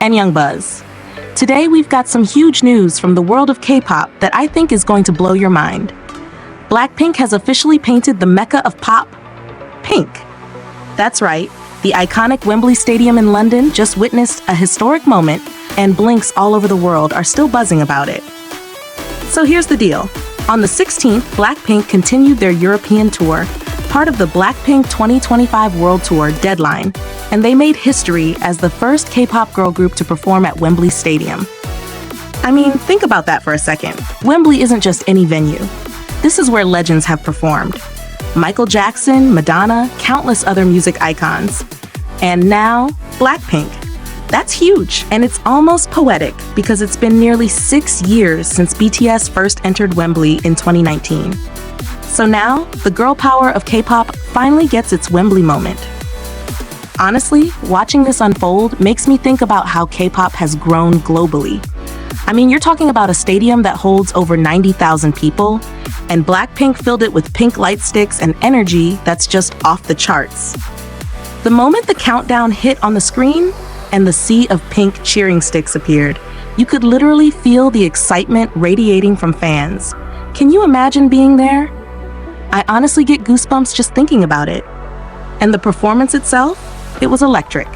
And Young Buzz. Today we've got some huge news from the world of K-pop that I think is going to blow your mind. BLACKPINK has officially painted the mecca of pop pink. That's right, the iconic Wembley Stadium in London just witnessed a historic moment, and blinks all over the world are still buzzing about it. So here's the deal. On the 16th, BLACKPINK continued their European tour, part of the BLACKPINK 2025 World Tour Deadline, and they made history as the first K-pop girl group to perform at Wembley Stadium. I mean, think about that for a second. Wembley isn't just any venue. This is where legends have performed. Michael Jackson, Madonna, countless other music icons. And now, BLACKPINK. That's huge, and it's almost poetic because it's been nearly 6 years since BTS first entered Wembley in 2019. So now, the girl power of K-pop finally gets its Wembley moment. Honestly, watching this unfold makes me think about how K-pop has grown globally. I mean, you're talking about a stadium that holds over 90,000 people, and BLACKPINK filled it with pink light sticks and energy that's just off the charts. The moment the countdown hit on the screen and the sea of pink cheering sticks appeared, you could literally feel the excitement radiating from fans. Can you imagine being there? I honestly get goosebumps just thinking about it. And the performance itself? It was electric.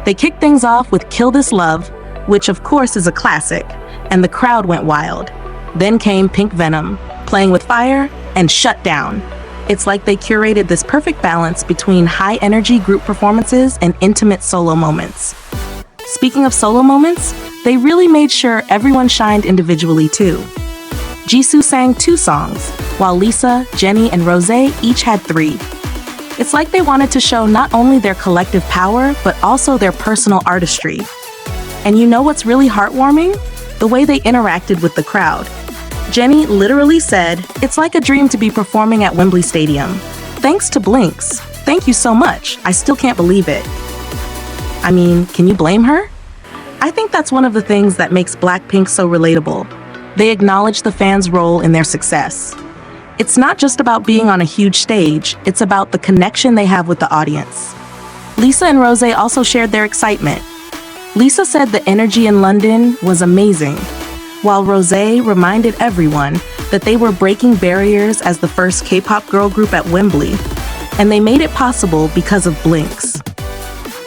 They kicked things off with Kill This Love, which of course is a classic, and the crowd went wild. Then came Pink Venom, playing with fire, and Shut Down. It's like they curated this perfect balance between high-energy group performances and intimate solo moments. Speaking of solo moments, they really made sure everyone shined individually too. Jisoo sang 2 songs, while Lisa, Jennie, and Rosé each had 3. It's like they wanted to show not only their collective power, but also their personal artistry. And you know what's really heartwarming? The way they interacted with the crowd. Jennie literally said, "It's like a dream to be performing at Wembley Stadium. Thanks to Blinks. Thank you so much. I still can't believe it." I mean, can you blame her? I think that's one of the things that makes BLACKPINK so relatable. They acknowledge the fans' role in their success. It's not just about being on a huge stage, it's about the connection they have with the audience. Lisa and Rosé also shared their excitement. Lisa said the energy in London was amazing, while Rosé reminded everyone that they were breaking barriers as the first K-pop girl group at Wembley, and they made it possible because of Blinks.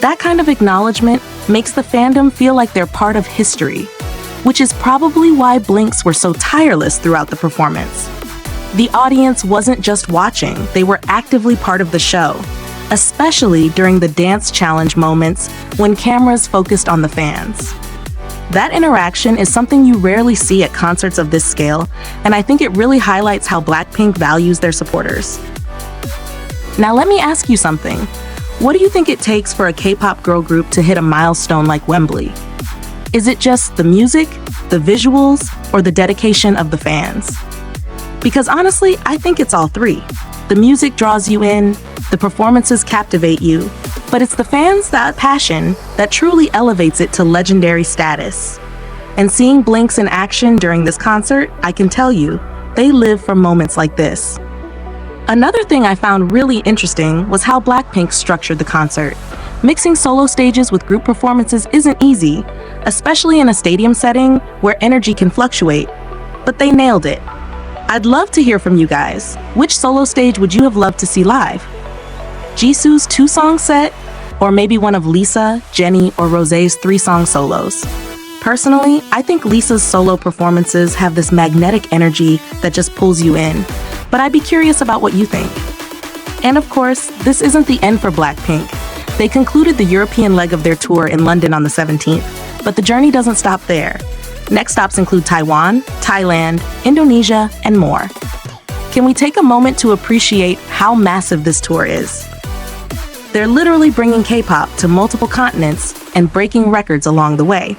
That kind of acknowledgement makes the fandom feel like they're part of history, which is probably why Blinks were so tireless throughout the performance. The audience wasn't just watching, they were actively part of the show, especially during the dance challenge moments when cameras focused on the fans. That interaction is something you rarely see at concerts of this scale, and I think it really highlights how BLACKPINK values their supporters. Now let me ask you something. What do you think it takes for a K-pop girl group to hit a milestone like Wembley? Is it just the music, the visuals, or the dedication of the fans? Because honestly, I think it's all 3. The music draws you in, the performances captivate you, but it's the fans' that passion that truly elevates it to legendary status. And seeing Blinks in action during this concert, I can tell you, they live for moments like this. Another thing I found really interesting was how BLACKPINK structured the concert. Mixing solo stages with group performances isn't easy, especially in a stadium setting where energy can fluctuate, but they nailed it. I'd love to hear from you guys. Which solo stage would you have loved to see live? Jisoo's 2-song set, or maybe one of Lisa, Jennie, or Rosé's 3-song solos? Personally, I think Lisa's solo performances have this magnetic energy that just pulls you in, but I'd be curious about what you think. And of course, this isn't the end for BLACKPINK. They concluded the European leg of their tour in London on the 17th, but the journey doesn't stop there. Next stops include Taiwan, Thailand, Indonesia, and more. Can we take a moment to appreciate how massive this tour is? They're literally bringing K-pop to multiple continents and breaking records along the way.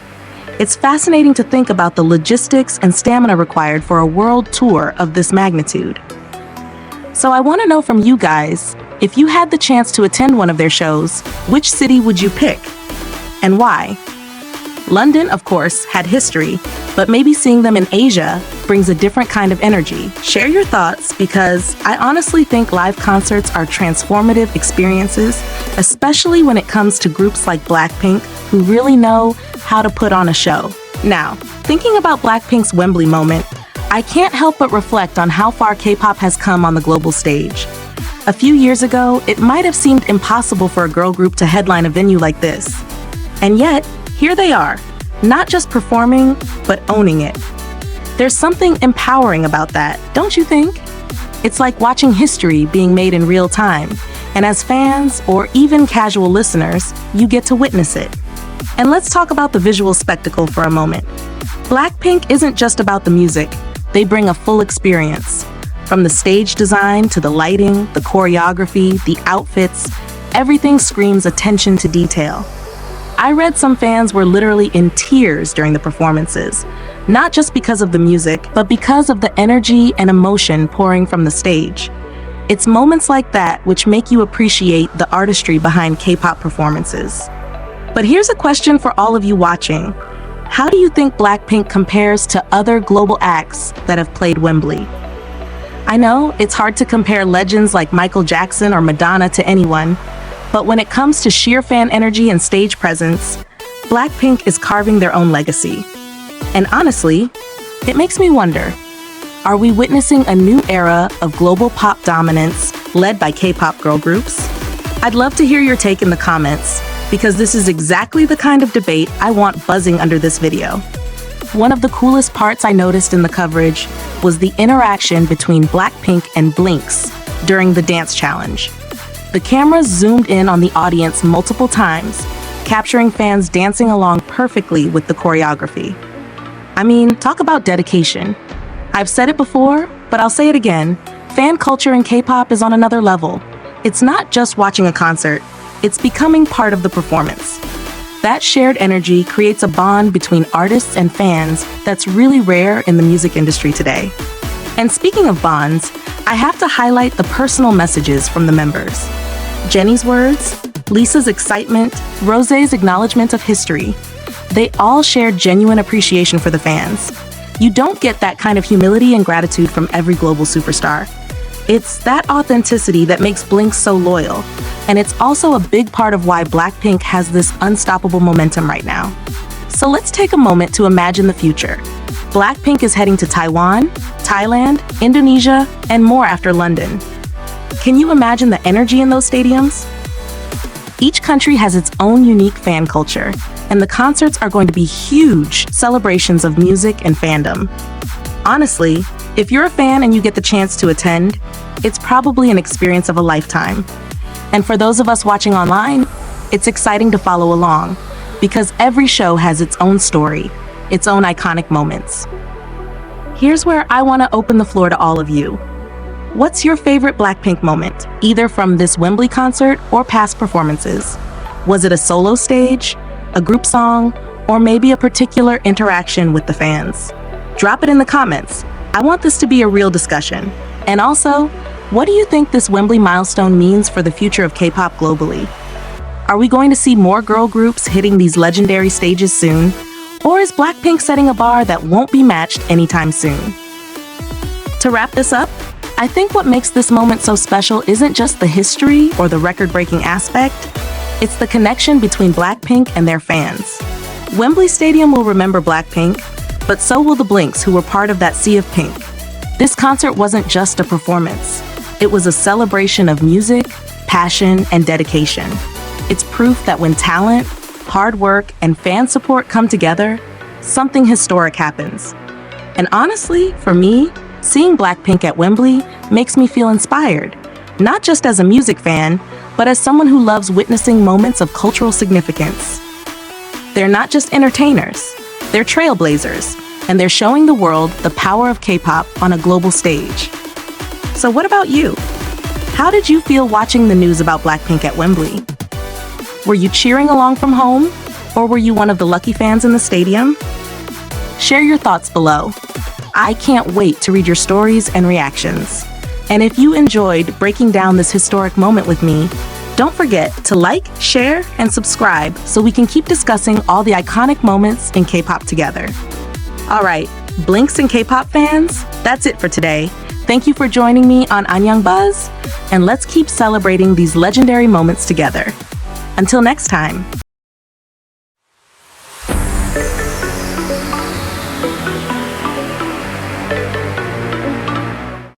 It's fascinating to think about the logistics and stamina required for a world tour of this magnitude. So I want to know from you guys, if you had the chance to attend one of their shows, which city would you pick? And why? London, of course, had history, but maybe seeing them in Asia, brings a different kind of energy. Share your thoughts because I honestly think live concerts are transformative experiences, especially when it comes to groups like BLACKPINK who really know how to put on a show. Now, thinking about BLACKPINK's Wembley moment, I can't help but reflect on how far K-pop has come on the global stage. A few years ago, it might have seemed impossible for a girl group to headline a venue like this. And yet, here they are, not just performing, but owning it. There's something empowering about that, don't you think? It's like watching history being made in real time, and as fans, or even casual listeners, you get to witness it. And let's talk about the visual spectacle for a moment. BLACKPINK isn't just about the music, they bring a full experience. From the stage design to the lighting, the choreography, the outfits, everything screams attention to detail. I read some fans were literally in tears during the performances, not just because of the music, but because of the energy and emotion pouring from the stage. It's moments like that which make you appreciate the artistry behind K-pop performances. But here's a question for all of you watching. How do you think BLACKPINK compares to other global acts that have played Wembley? I know it's hard to compare legends like Michael Jackson or Madonna to anyone, but when it comes to sheer fan energy and stage presence, BLACKPINK is carving their own legacy. And honestly, it makes me wonder, are we witnessing a new era of global pop dominance led by K-pop girl groups? I'd love to hear your take in the comments, because this is exactly the kind of debate I want buzzing under this video. One of the coolest parts I noticed in the coverage was the interaction between BLACKPINK and Blinks during the dance challenge. The cameras zoomed in on the audience multiple times, capturing fans dancing along perfectly with the choreography. I mean, talk about dedication. I've said it before, but I'll say it again. Fan culture in K-pop is on another level. It's not just watching a concert, it's becoming part of the performance. That shared energy creates a bond between artists and fans that's really rare in the music industry today. And speaking of bonds, I have to highlight the personal messages from the members. Jennie's words, Lisa's excitement, Rosé's acknowledgement of history. They all shared genuine appreciation for the fans. You don't get that kind of humility and gratitude from every global superstar. It's that authenticity that makes Blink so loyal, and it's also a big part of why BLACKPINK has this unstoppable momentum right now. So let's take a moment to imagine the future. BLACKPINK is heading to Taiwan, Thailand, Indonesia, and more after London. Can you imagine the energy in those stadiums? Each country has its own unique fan culture, and the concerts are going to be huge celebrations of music and fandom. Honestly, if you're a fan and you get the chance to attend, it's probably an experience of a lifetime. And for those of us watching online, it's exciting to follow along, because every show has its own story, its own iconic moments. Here's where I want to open the floor to all of you. What's your favorite BLACKPINK moment, either from this Wembley concert or past performances? Was it a solo stage, a group song, or maybe a particular interaction with the fans? Drop it in the comments. I want this to be a real discussion. And also, what do you think this Wembley milestone means for the future of K-pop globally? Are we going to see more girl groups hitting these legendary stages soon? Or is BLACKPINK setting a bar that won't be matched anytime soon? To wrap this up, I think what makes this moment so special isn't just the history or the record-breaking aspect, it's the connection between BLACKPINK and their fans. Wembley Stadium will remember BLACKPINK, but so will the Blinks who were part of that sea of pink. This concert wasn't just a performance. It was a celebration of music, passion, and dedication. It's proof that when talent, hard work, and fan support come together, something historic happens. And honestly, for me, seeing BLACKPINK at Wembley makes me feel inspired, not just as a music fan, but as someone who loves witnessing moments of cultural significance. They're not just entertainers, they're trailblazers, and they're showing the world the power of K-pop on a global stage. So what about you? How did you feel watching the news about BLACKPINK at Wembley? Were you cheering along from home, or were you one of the lucky fans in the stadium? Share your thoughts below. I can't wait to read your stories and reactions. And if you enjoyed breaking down this historic moment with me, don't forget to like, share, and subscribe so we can keep discussing all the iconic moments in K-pop together. All right, Blinks and K-pop fans, that's it for today. Thank you for joining me on Anyang Buzz, and let's keep celebrating these legendary moments together. Until next time.